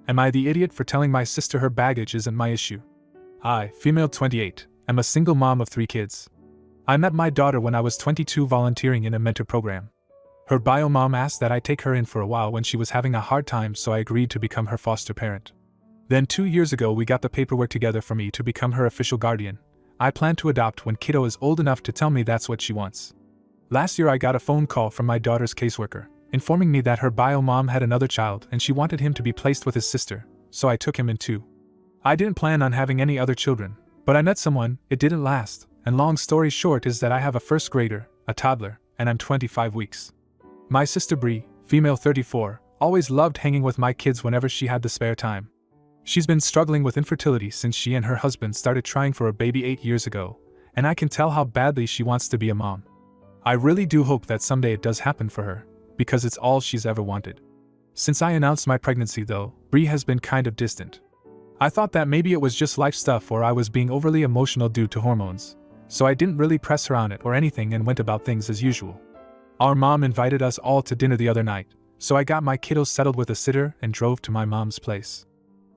Am I the idiot for telling my sister her baggage isn't my issue? I, female 28, am a single mom of 3 kids. I met my daughter when I was 22 volunteering in a mentor program. Her bio mom asked that I take her in for a while when she was having a hard time, so I agreed to become her foster parent. Then 2 years ago we got the paperwork together for me to become her official guardian. I plan to adopt when kiddo is old enough to tell me that's what she wants. Last year I got a phone call from my daughter's caseworker, informing me that her bio mom had another child and she wanted him to be placed with his sister, so I took him in too. I didn't plan on having any other children, but I met someone, it didn't last, and long story short is that I have a first grader, a toddler, and I'm 25 weeks. My sister Bree, female 34, always loved hanging with my kids whenever she had the spare time. She's been struggling with infertility since she and her husband started trying for a baby 8 years ago, and I can tell how badly she wants to be a mom. I really do hope that someday it does happen for her, because it's all she's ever wanted. Since I announced my pregnancy though, Bree has been kind of distant. I thought that maybe it was just life stuff or I was being overly emotional due to hormones, so I didn't really press her on it or anything and went about things as usual. Our mom invited us all to dinner the other night, so I got my kiddos settled with a sitter and drove to my mom's place.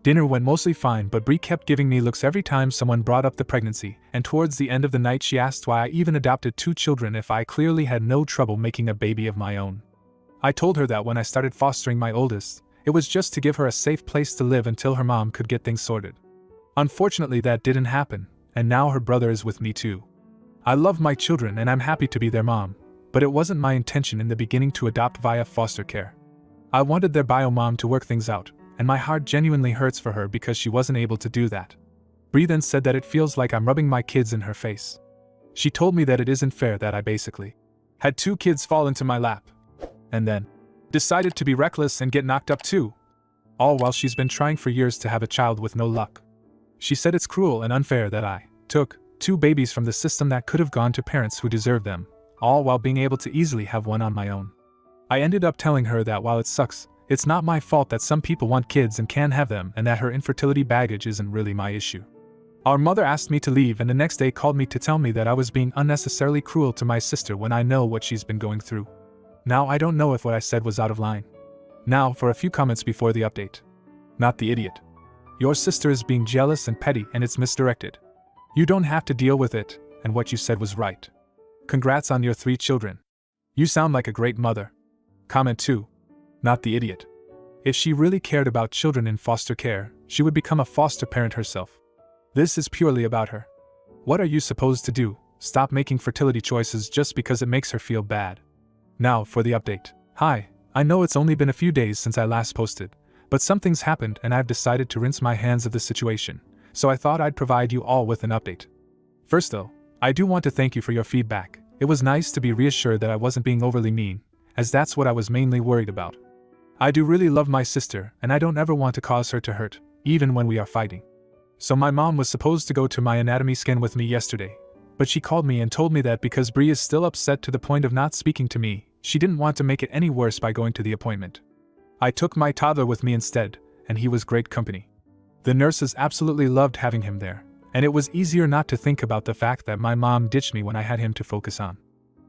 Dinner went mostly fine, but Bree kept giving me looks every time someone brought up the pregnancy, and towards the end of the night she asked why I even adopted 2 children if I clearly had no trouble making a baby of my own. I told her that when I started fostering my oldest, it was just to give her a safe place to live until her mom could get things sorted. Unfortunately that didn't happen, and now her brother is with me too. I love my children and I'm happy to be their mom, but it wasn't my intention in the beginning to adopt via foster care. I wanted their bio mom to work things out, and my heart genuinely hurts for her because she wasn't able to do that. Bree then said that it feels like I'm rubbing my kids in her face. She told me that it isn't fair that I basically had 2 kids fall into my lap, and then decided to be reckless and get knocked up too. All while she's been trying for years to have a child with no luck. She said it's cruel and unfair that I took 2 babies from the system that could have gone to parents who deserve them, all while being able to easily have one on my own. I ended up telling her that while it sucks, it's not my fault that some people want kids and can have them, and that her infertility baggage isn't really my issue. Our mother asked me to leave and the next day called me to tell me that I was being unnecessarily cruel to my sister when I know what she's been going through. Now I don't know if what I said was out of line. Now for a few comments before the update. Not the idiot. Your sister is being jealous and petty and it's misdirected. You don't have to deal with it, and what you said was right. Congrats on your 3 children. You sound like a great mother. Comment 2. Not the idiot. If she really cared about children in foster care, she would become a foster parent herself. This is purely about her. What are you supposed to do? Stop making fertility choices just because it makes her feel bad. Now for the update. Hi, I know it's only been a few days since I last posted, but something's happened and I've decided to rinse my hands of the situation, so I thought I'd provide you all with an update. First though, I do want to thank you for your feedback. It was nice to be reassured that I wasn't being overly mean, as that's what I was mainly worried about. I do really love my sister and I don't ever want to cause her to hurt, even when we are fighting. So my mom was supposed to go to my anatomy scan with me yesterday, but she called me and told me that because Bree is still upset to the point of not speaking to me, she didn't want to make it any worse by going to the appointment. I took my toddler with me instead, and he was great company. The nurses absolutely loved having him there, and it was easier not to think about the fact that my mom ditched me when I had him to focus on.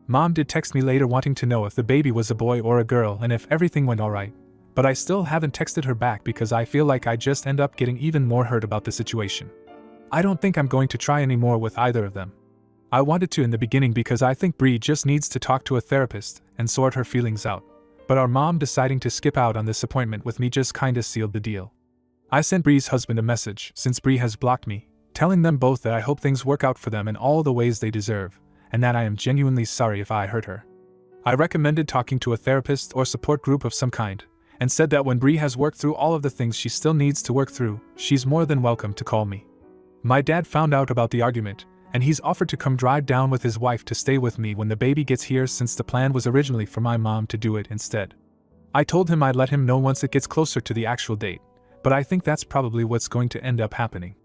Mom did text me later wanting to know if the baby was a boy or a girl and if everything went alright, but I still haven't texted her back because I feel like I just end up getting even more hurt about the situation. I don't think I'm going to try anymore with either of them. I wanted to in the beginning because I think Bree just needs to talk to a therapist and sort her feelings out, but our mom deciding to skip out on this appointment with me just kinda sealed the deal. I sent Bree's husband a message, since Bree has blocked me, telling them both that I hope things work out for them in all the ways they deserve, and that I am genuinely sorry if I hurt her. I recommended talking to a therapist or support group of some kind, and said that when Bree has worked through all of the things she still needs to work through, she's more than welcome to call me. My dad found out about the argument, and he's offered to come drive down with his wife to stay with me when the baby gets here, since the plan was originally for my mom to do it instead. I told him I'd let him know once it gets closer to the actual date, but I think that's probably what's going to end up happening.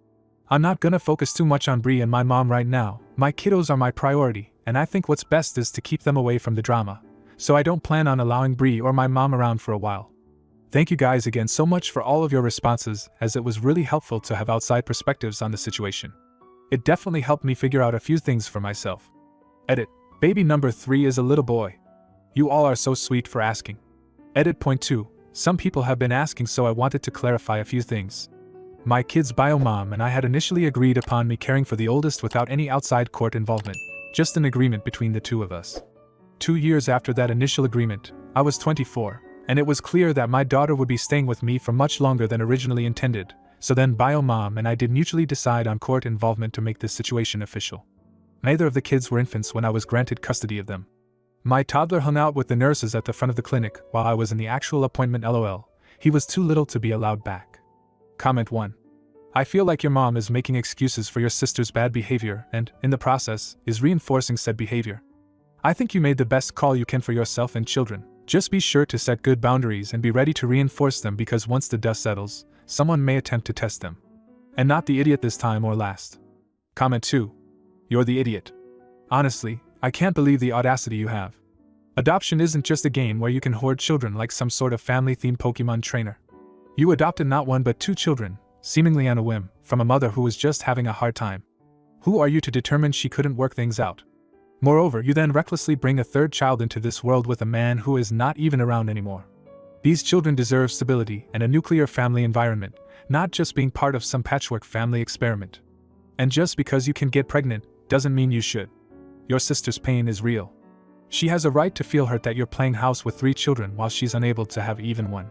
I'm not gonna focus too much on Bree and my mom right now. My kiddos are my priority, and I think what's best is to keep them away from the drama, so I don't plan on allowing Bree or my mom around for a while. Thank you guys again so much for all of your responses, as it was really helpful to have outside perspectives on the situation. It definitely helped me figure out a few things for myself. Edit. Baby number 3 is a little boy. You all are so sweet for asking. Edit. Point 2. Some people have been asking, so I wanted to clarify a few things. My kid's bio mom and I had initially agreed upon me caring for the oldest without any outside court involvement, just an agreement between the two of us. 2 years after that initial agreement, I was 24, and it was clear that my daughter would be staying with me for much longer than originally intended, so then bio mom and I did mutually decide on court involvement to make this situation official. Neither of the kids were infants when I was granted custody of them. My toddler hung out with the nurses at the front of the clinic while I was in the actual appointment. LOL. He was too little to be allowed back. Comment 1. I feel like your mom is making excuses for your sister's bad behavior and, in the process, is reinforcing said behavior. I think you made the best call you can for yourself and children. Just be sure to set good boundaries and be ready to reinforce them, because once the dust settles, someone may attempt to test them. And not the idiot this time or last. Comment 2. You're the idiot. Honestly, I can't believe the audacity you have. Adoption isn't just a game where you can hoard children like some sort of family-themed Pokemon trainer. You adopted not 1 but 2 children, seemingly on a whim, from a mother who was just having a hard time. Who are you to determine she couldn't work things out? Moreover, you then recklessly bring a 3rd child into this world with a man who is not even around anymore. These children deserve stability and a nuclear family environment, not just being part of some patchwork family experiment. And just because you can get pregnant, doesn't mean you should. Your sister's pain is real. She has a right to feel hurt that you're playing house with 3 children while she's unable to have even 1.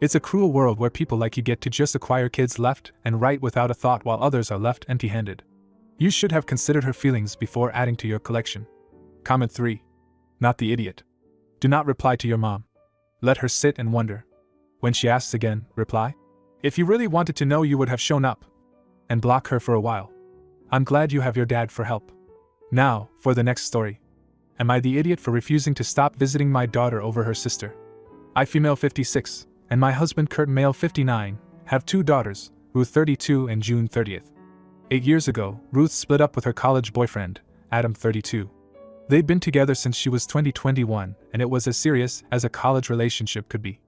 It's a cruel world where people like you get to just acquire kids left and right without a thought, while others are left empty-handed. You should have considered her feelings before adding to your collection. Comment 3. Not the idiot. Do not reply to your mom. Let her sit and wonder. When she asks again, reply. If you really wanted to know, you would have shown up. And block her for a while. I'm glad you have your dad for help. Now, for the next story. Am I the idiot for refusing to stop visiting my daughter over her sister? I, female 56, and my husband Kurt, male 59, have 2 daughters, Ruth 32 and June 30th. 8 years ago, Ruth split up with her college boyfriend, Adam 32. They'd been together since she was 21, and it was as serious as a college relationship could be.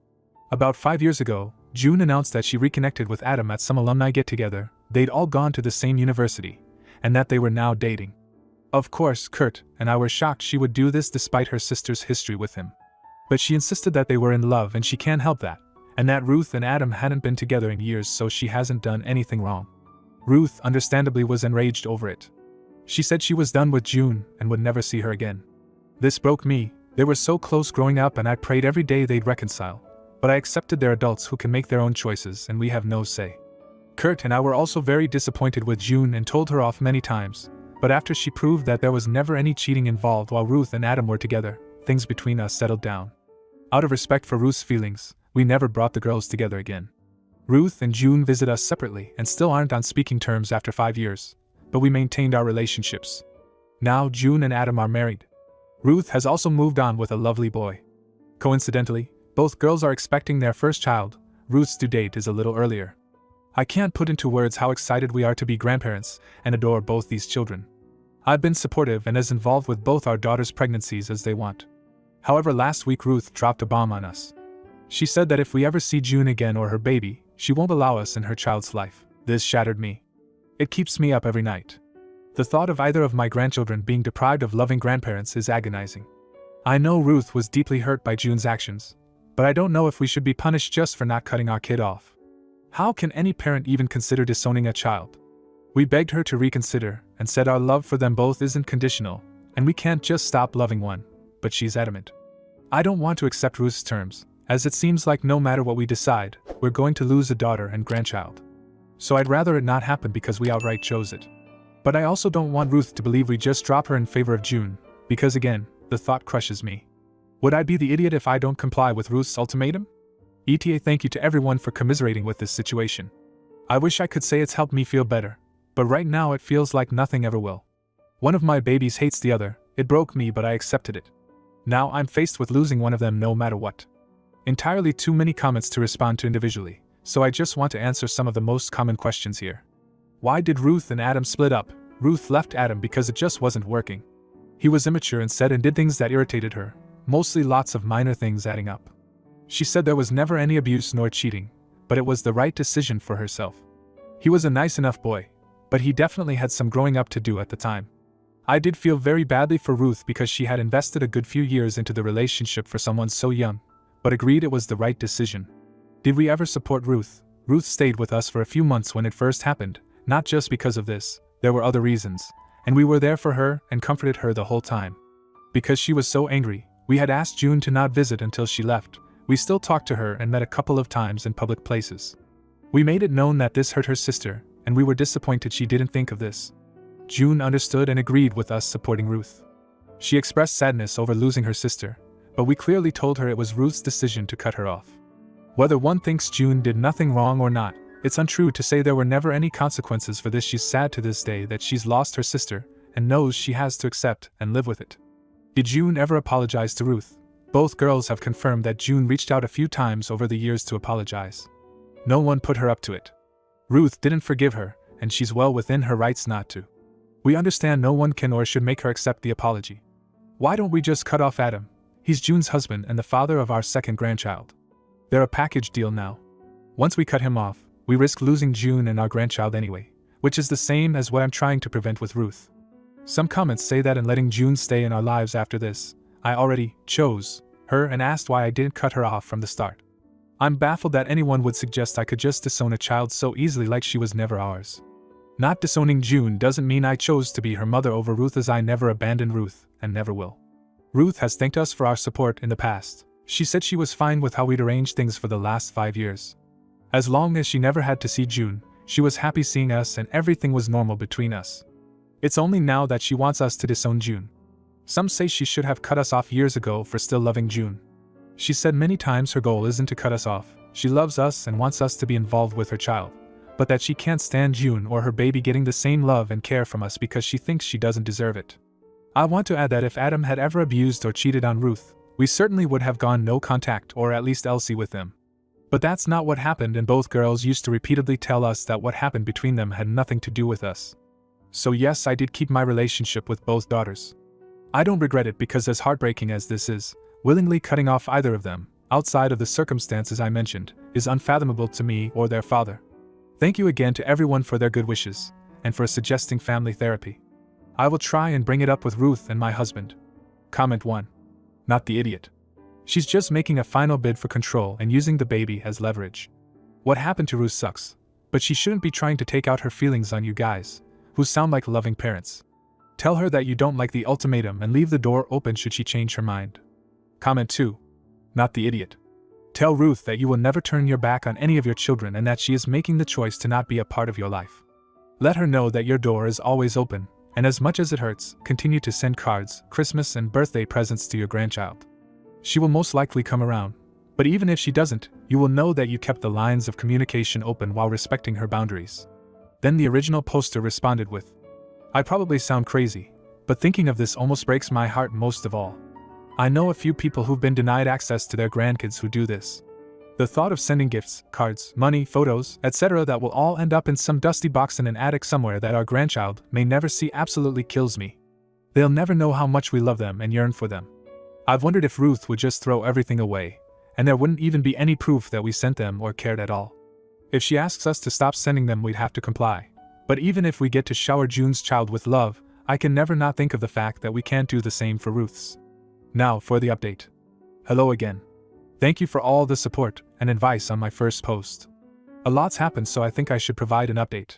About 5 years ago, June announced that she reconnected with Adam at some alumni get-together. They'd all gone to the same university, and that they were now dating. Of course, Kurt and I were shocked she would do this despite her sister's history with him. But she insisted that they were in love and she can't help that, and that Ruth and Adam hadn't been together in years, so she hasn't done anything wrong. Ruth, understandably, was enraged over it. She said she was done with June and would never see her again. This broke me. They were so close growing up and I prayed every day they'd reconcile. But I accepted they're adults who can make their own choices and we have no say. Kurt and I were also very disappointed with June and told her off many times. But after she proved that there was never any cheating involved while Ruth and Adam were together, things between us settled down. Out of respect for Ruth's feelings, we never brought the girls together again. Ruth and June visit us separately and still aren't on speaking terms after 5 years, but we maintained our relationships. Now June and Adam are married. Ruth has also moved on with a lovely boy. Coincidentally, both girls are expecting their first child. Ruth's due date is a little earlier. I can't put into words how excited we are to be grandparents and adore both these children. I've been supportive and as involved with both our daughters' pregnancies as they want. However, last week Ruth dropped a bomb on us. She said that if we ever see June again or her baby, she won't allow us in her child's life. This shattered me. It keeps me up every night. The thought of either of my grandchildren being deprived of loving grandparents is agonizing. I know Ruth was deeply hurt by June's actions, but I don't know if we should be punished just for not cutting our kid off. How can any parent even consider disowning a child? We begged her to reconsider and said our love for them both isn't conditional, and we can't just stop loving one, but she's adamant. I don't want to accept Ruth's terms, as it seems like no matter what we decide, we're going to lose a daughter and grandchild. So I'd rather it not happen because we outright chose it. But I also don't want Ruth to believe we just drop her in favor of June, because again, the thought crushes me. Would I be the idiot if I don't comply with Ruth's ultimatum? ETA, thank you to everyone for commiserating with this situation. I wish I could say it's helped me feel better, but right now it feels like nothing ever will. One of my babies hates the other. It broke me, but I accepted it. Now I'm faced with losing one of them no matter what. Entirely too many comments to respond to individually, so I just want to answer some of the most common questions here. Why did Ruth and Adam split up? Ruth left Adam because it just wasn't working. He was immature and said and did things that irritated her, mostly lots of minor things adding up. She said there was never any abuse nor cheating, but it was the right decision for herself. He was a nice enough boy, but he definitely had some growing up to do at the time. I did feel very badly for Ruth because she had invested a good few years into the relationship for someone so young, but agreed it was the right decision. Did we ever support Ruth? Ruth stayed with us for a few months when it first happened, not just because of this, there were other reasons, and we were there for her and comforted her the whole time. Because she was so angry, we had asked June to not visit until she left. We still talked to her and met a couple of times in public places. We made it known that this hurt her sister, and we were disappointed she didn't think of this. June understood and agreed with us supporting Ruth. She expressed sadness over losing her sister, but we clearly told her it was Ruth's decision to cut her off. Whether one thinks June did nothing wrong or not, it's untrue to say there were never any consequences for this. She's sad to this day that she's lost her sister, and knows she has to accept and live with it. Did June ever apologize to Ruth? Both girls have confirmed that June reached out a few times over the years to apologize. No one put her up to it. Ruth didn't forgive her, and she's well within her rights not to. We understand no one can or should make her accept the apology. Why don't we just cut off Adam? He's June's husband and the father of our second grandchild. They're a package deal now. Once we cut him off, we risk losing June and our grandchild anyway, which is the same as what I'm trying to prevent with Ruth. Some comments say that in letting June stay in our lives after this, I already chose her and asked why I didn't cut her off from the start. I'm baffled that anyone would suggest I could just disown a child so easily like she was never ours. Not disowning June doesn't mean I chose to be her mother over Ruth, as I never abandoned Ruth and never will. Ruth has thanked us for our support in the past. She said she was fine with how we'd arranged things for the last 5 years. As long as she never had to see June, she was happy seeing us and everything was normal between us. It's only now that she wants us to disown June. Some say she should have cut us off years ago for still loving June. She said many times her goal isn't to cut us off. She loves us and wants us to be involved with her child, but that she can't stand June or her baby getting the same love and care from us because she thinks she doesn't deserve it. I want to add that if Adam had ever abused or cheated on Ruth, we certainly would have gone no contact or at least Elsie with him. But that's not what happened, and both girls used to repeatedly tell us that what happened between them had nothing to do with us. So yes, I did keep my relationship with both daughters. I don't regret it because, as heartbreaking as this is, willingly cutting off either of them, outside of the circumstances I mentioned, is unfathomable to me or their father. Thank you again to everyone for their good wishes, and for suggesting family therapy. I will try and bring it up with Ruth and my husband. Comment 1. Not the idiot. She's just making a final bid for control and using the baby as leverage. What happened to Ruth sucks, but she shouldn't be trying to take out her feelings on you guys, who sound like loving parents. Tell her that you don't like the ultimatum and leave the door open should she change her mind. Comment 2. Not the idiot. Tell Ruth that you will never turn your back on any of your children and that she is making the choice to not be a part of your life. Let her know that your door is always open, and as much as it hurts, continue to send cards, Christmas and birthday presents to your grandchild. She will most likely come around, but even if she doesn't, you will know that you kept the lines of communication open while respecting her boundaries. Then the original poster responded with, I probably sound crazy, but thinking of this almost breaks my heart most of all. I know a few people who've been denied access to their grandkids who do this. The thought of sending gifts, cards, money, photos, etc. that will all end up in some dusty box in an attic somewhere that our grandchild may never see absolutely kills me. They'll never know how much we love them and yearn for them. I've wondered if Ruth would just throw everything away, and there wouldn't even be any proof that we sent them or cared at all. If she asks us to stop sending them, we'd have to comply. But even if we get to shower June's child with love, I can never not think of the fact that we can't do the same for Ruth's. Now for the update. Hello again. Thank you for all the support and advice on my first post. A lot's happened, so I think I should provide an update.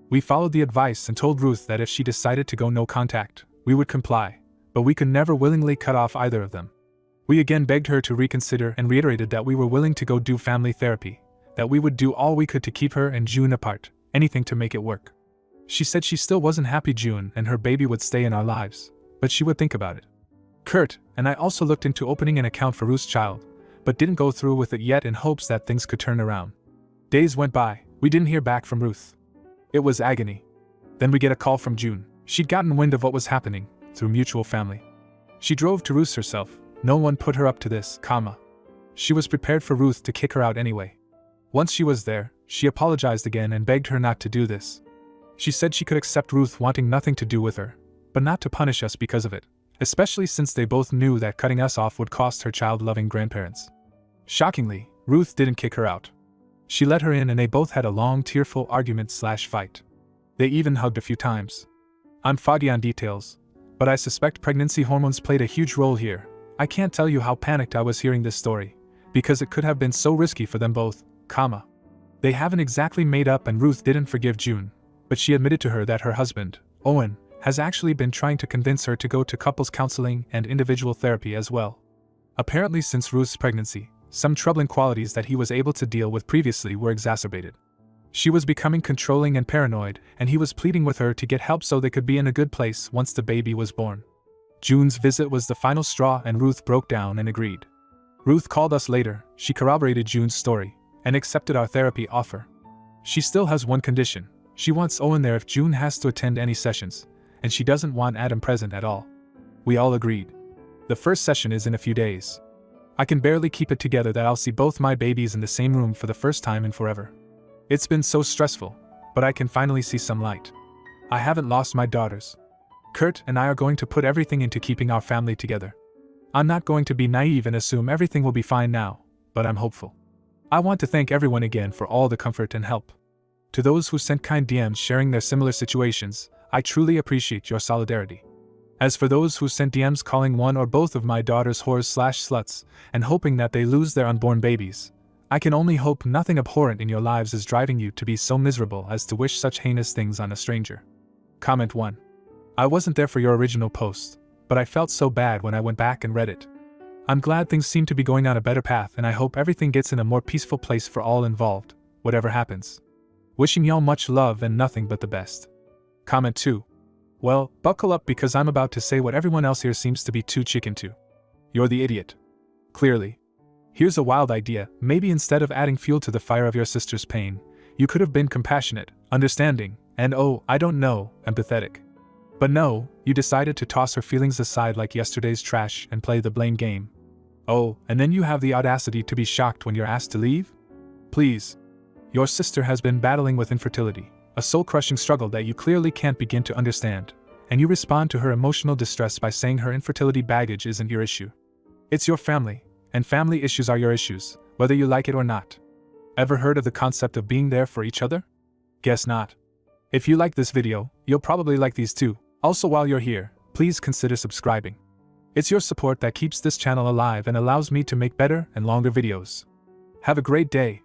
We followed the advice and told Ruth that if she decided to go no contact, we would comply, but we could never willingly cut off either of them. We again begged her to reconsider and reiterated that we were willing to go do family therapy, that we would do all we could to keep her and June apart, anything to make it work. She said she still wasn't happy June and her baby would stay in our lives, but she would think about it. Kurt and I also looked into opening an account for Ruth's child, but didn't go through with it yet in hopes that things could turn around. Days went by, we didn't hear back from Ruth. It was agony. Then we get a call from June. She'd gotten wind of what was happening, through mutual family. She drove to Ruth's herself. No one put her up to this, She was prepared for Ruth to kick her out anyway. Once she was there, she apologized again and begged her not to do this. She said she could accept Ruth wanting nothing to do with her, but not to punish us because of it, especially since they both knew that cutting us off would cost her child-loving grandparents. Shockingly, Ruth didn't kick her out. She let her in and they both had a long tearful argument/fight. They even hugged a few times. I'm foggy on details, but I suspect pregnancy hormones played a huge role here. I can't tell you how panicked I was hearing this story, because it could have been so risky for them both, They haven't exactly made up, and Ruth didn't forgive June, but she admitted to her that her husband, Owen, has actually been trying to convince her to go to couples counseling and individual therapy as well. Apparently, since Ruth's pregnancy, some troubling qualities that he was able to deal with previously were exacerbated. She was becoming controlling and paranoid, and he was pleading with her to get help so they could be in a good place once the baby was born. June's visit was the final straw, and Ruth broke down and agreed. Ruth called us later. She corroborated June's story and accepted our therapy offer. She still has one condition. She wants Owen there if June has to attend any sessions, and she doesn't want Adam present at all. We all agreed. The first session is in a few days. I can barely keep it together that I'll see both my babies in the same room for the first time in forever. It's been so stressful, but I can finally see some light. I haven't lost my daughters. Kurt and I are going to put everything into keeping our family together. I'm not going to be naive and assume everything will be fine now, but I'm hopeful. I want to thank everyone again for all the comfort and help. To those who sent kind DMs sharing their similar situations, I truly appreciate your solidarity. As for those who sent DMs calling one or both of my daughters whores/sluts and hoping that they lose their unborn babies, I can only hope nothing abhorrent in your lives is driving you to be so miserable as to wish such heinous things on a stranger. Comment 1. I wasn't there for your original post, but I felt so bad when I went back and read it. I'm glad things seem to be going on a better path, and I hope everything gets in a more peaceful place for all involved, whatever happens. Wishing y'all much love and nothing but the best. Comment 2. Well, buckle up because I'm about to say what everyone else here seems to be too chicken to. You're the idiot. Clearly. Here's a wild idea. Maybe instead of adding fuel to the fire of your sister's pain, you could have been compassionate, understanding, and I don't know, empathetic. But no, you decided to toss her feelings aside like yesterday's trash and play the blame game. And then you have the audacity to be shocked when you're asked to leave? Please. Your sister has been battling with infertility, a soul-crushing struggle that you clearly can't begin to understand, and you respond to her emotional distress by saying her infertility baggage isn't your issue. It's your family, and family issues are your issues, whether you like it or not. Ever heard of the concept of being there for each other? Guess not. If you like this video, you'll probably like these too. Also, while you're here, please consider subscribing. It's your support that keeps this channel alive and allows me to make better and longer videos. Have a great day.